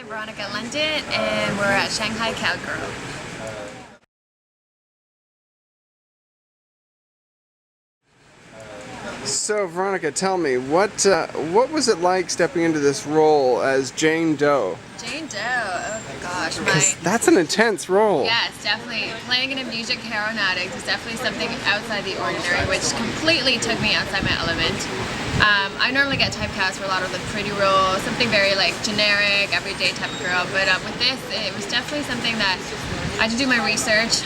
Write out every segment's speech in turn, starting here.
Veronika London, and we're at Shanghai Cowgirl. So Veronika, tell me, what was it like stepping into this role as Jane Doe? Jane Doe, oh my gosh. That's an intense role. Yes, definitely. Playing an amnesic heroin addict is definitely something outside the ordinary, which completely took me outside my element. I normally get typecast for a lot of the pretty roles, something very like generic, everyday type of girl, but with this, it was definitely something that I had to do my research.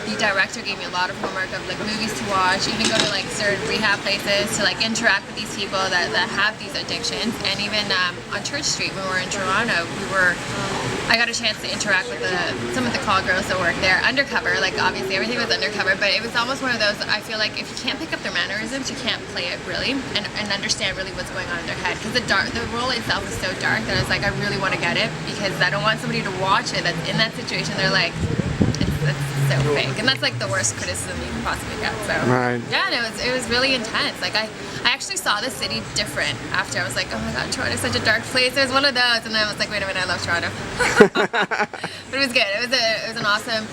The director gave me a lot of homework of like movies to watch, even go to like certain rehab places to like interact with these people that have these addictions. And even on Church Street when we were in Toronto, I got a chance to interact with some of the call girls that work there undercover. Like obviously everything was undercover, but it was almost one of those, I feel like if you can't pick up their mannerisms, you can't play it really and understand really what's going on in their head. Because the role itself is so dark that I was like, I really want to get it, because I don't want somebody to watch it that's in that situation. They're like, it's so fake, and that's like the worst criticism you can possibly get. So right. Yeah, and it was really intense. Like I actually saw the city different after. I was like, oh my god, Toronto's such a dark place. It was one of those, and then I was like, wait a minute, I love Toronto. But it was good. It was an awesome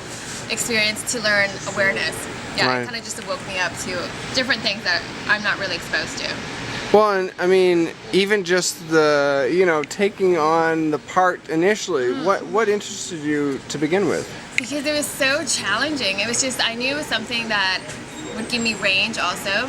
experience to learn awareness. Yeah, right. It kind of just woke me up to different things that I'm not really exposed to. Well, and I mean, even just the, taking on the part initially, what interested you to begin with? Because it was so challenging. It was just, I knew it was something that would give me range also,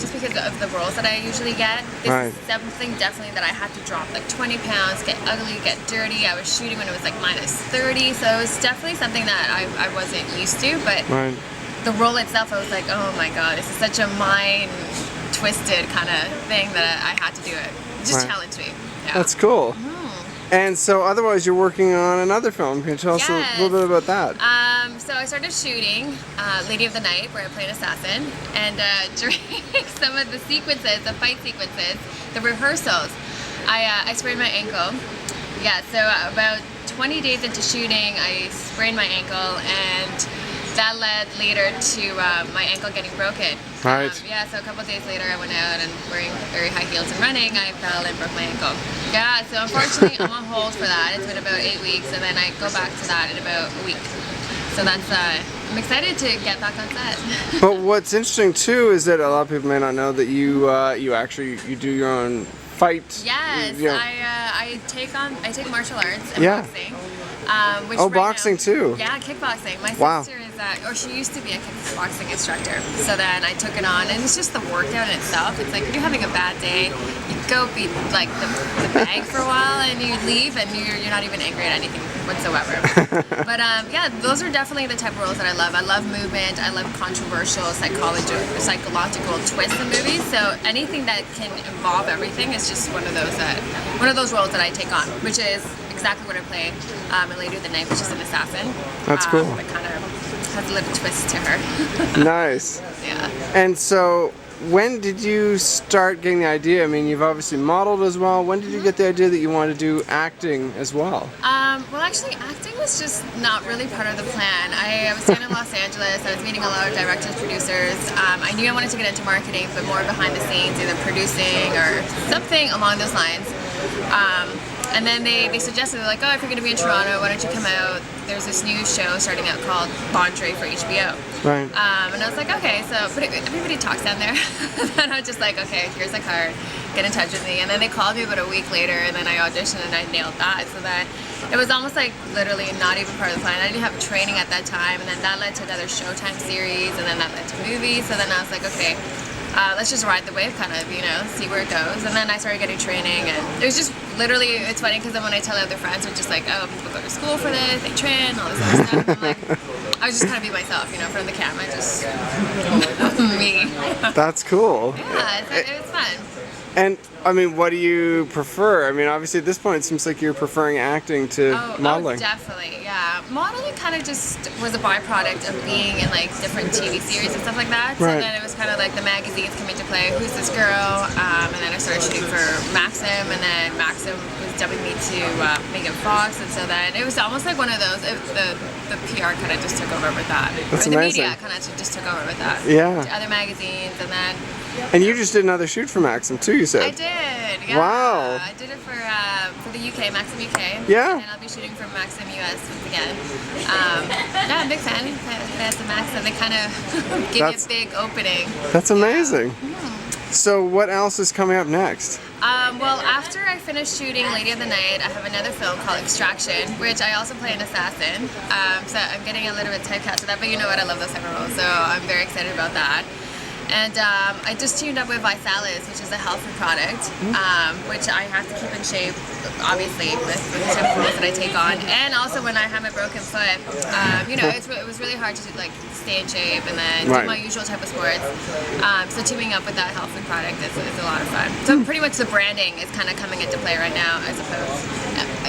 just because of the roles that I usually get. This is something definitely that I had to drop like 20 pounds, get ugly, get dirty. I was shooting when it was like -30, so it was definitely something that I wasn't used to, but the role itself, I was like, oh my god, this is such a mind-twisted kind of thing that I had to do it. It just challenged me. Yeah. That's cool. And so otherwise you're working on another film. Can you tell us a little bit about that? So I started shooting Lady of the Night, where I play an assassin, and during some of the sequences, the fight sequences, the rehearsals, I sprained my ankle. Yeah, so about 20 days into shooting, I sprained my ankle, and that led later to my ankle getting broken. Right. Yeah, so a couple of days later I went out and wearing very high heels and running, I fell and broke my ankle. Yeah, so unfortunately I'm on hold for that. It's been about 8 weeks, and then I go back to that in about a week. So that's, I'm excited to get back on set. But what's interesting too is that a lot of people may not know that you you do your own fight. Yes, I take martial arts and boxing. Boxing too. Yeah, kickboxing. My sister is or she used to be a kickboxing instructor. So then I took it on, and it's just the workout in itself. It's like when you're having a bad day, you go beat like the bag for a while, and you leave, and you're not even angry at anything whatsoever. But yeah, those are definitely the type of roles that I love. I love movement. I love controversial psychological twists in movies. So anything that can involve everything is just one of those roles that I take on, which is exactly what I play in Lady of the Night, which is an assassin. That's cool. That kind of has a little twist to her. Nice. Yeah. And so, when did you start getting the idea? I mean, you've obviously modeled as well. When did you get the idea that you wanted to do acting as well? Well, actually, acting was just not really part of the plan. I was staying in Los Angeles. I was meeting a lot of directors, producers. I knew I wanted to get into marketing, but more behind the scenes, either producing or something along those lines. And then they suggested, they're like, oh, if you're going to be in Toronto, why don't you come out? There's this new show starting out called Laundry for HBO. Right. And I was like, okay, so but everybody talks down there. And I was just like, okay, here's the card, get in touch with me. And then they called me about a week later, and then I auditioned and I nailed that. So then it was almost like literally not even part of the plan. I didn't have training at that time, and then that led to another Showtime series, and then that led to movies. So then I was like, okay, let's just ride the wave, kind of, see where it goes. And then I started getting training, and it was just literally, it's funny because then when I tell other friends, they're just like, oh, people go to school for this, they train, all this other stuff. I'm like, I was just kind of be myself, in front of the camera, just me. That's cool. Yeah, it's fun. And I mean, what do you prefer? I mean, obviously at this point it seems like you're preferring acting to modeling. Oh, definitely, yeah. Modeling kind of just was a byproduct of being in like different TV series and stuff like that. So then it was kind of like the magazines come into play, who's this girl? And then I started shooting for Maxim, and then Maxim was dubbing me to Megan Fox, and so then it was almost like one of those, the PR kind of just took over with that. That's or the amazing. media kind of just took over with that. Yeah. To other magazines, and then And you just did another shoot for Maxim too, you said? I did, yeah. Wow. I did it for the UK, Maxim UK. Yeah. And I'll be shooting for Maxim US once again. Yeah, I'm a big fan. Fans of Maxim, they kind of give you a big opening. That's amazing. So what else is coming up next? Well, after I finish shooting Lady of the Night, I have another film called Extraction, which I also play an assassin. So I'm getting a little bit typecast with that, but you know what, I love those type of roles, so I'm very excited about that. And I just teamed up with Visalis, which is a health food product, which I have to keep in shape, obviously, with the type of roles that I take on. And also when I have my broken foot, you know, it was really hard to like stay in shape and then do my usual type of sports. So teaming up with that health food product is a lot of fun. So pretty much the branding is kind of coming into play right now, as opposed,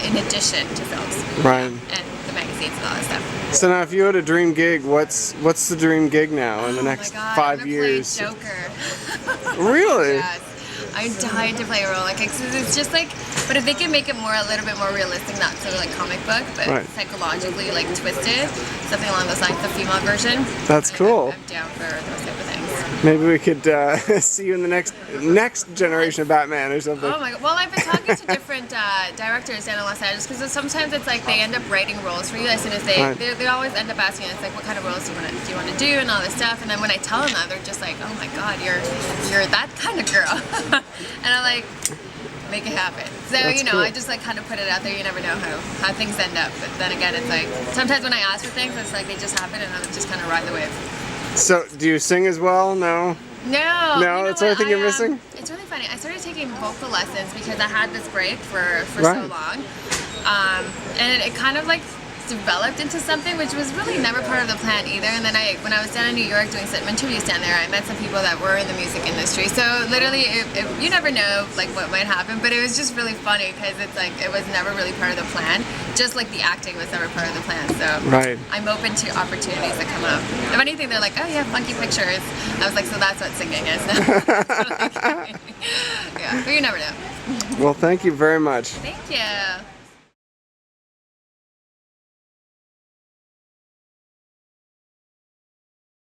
in addition to films. Right. And the magazines and all that stuff. So now, if you had a dream gig, what's the dream gig now in the next 5 years? Play Joker. Really? Yes. I'm dying to play a role like it's just like, but if they can make it a little bit more realistic, not so like comic book, but psychologically like twisted, something along those lines, the female version. That's cool. I'm down for those type of things. Maybe we could see you in the next generation of Batman or something. Oh my god! Well, I've been talking to different directors down in Los Angeles because sometimes it's like they end up writing roles for you as soon as they always end up asking us like, what kind of roles do you want to do and all this stuff, and then when I tell them that, they're just like, oh my god, you're that kind of girl. And I'm like, make it happen. So, That's you know, cool. I just like kind of put it out there. You never know how things end up. But then again, it's like, sometimes when I ask for things, it's like they just happen and I just kind of ride the wave. So, do you sing as well? No? No. No, you know that's the only thing you're missing? It's really funny. I started taking vocal lessons because I had this break for so long. And it kind of like developed into something which was really never part of the plan either. And then when I was down in New York doing some interviews down there, I met some people that were in the music industry. So literally, you never know like what might happen, but it was just really funny because it's like it was never really part of the plan. Just like the acting was never part of the plan. So I'm open to opportunities that come up. If anything, they're like, oh yeah, funky pictures. I was like, so that's what singing is now. Yeah, but you never know. Well, thank you very much. Thank you.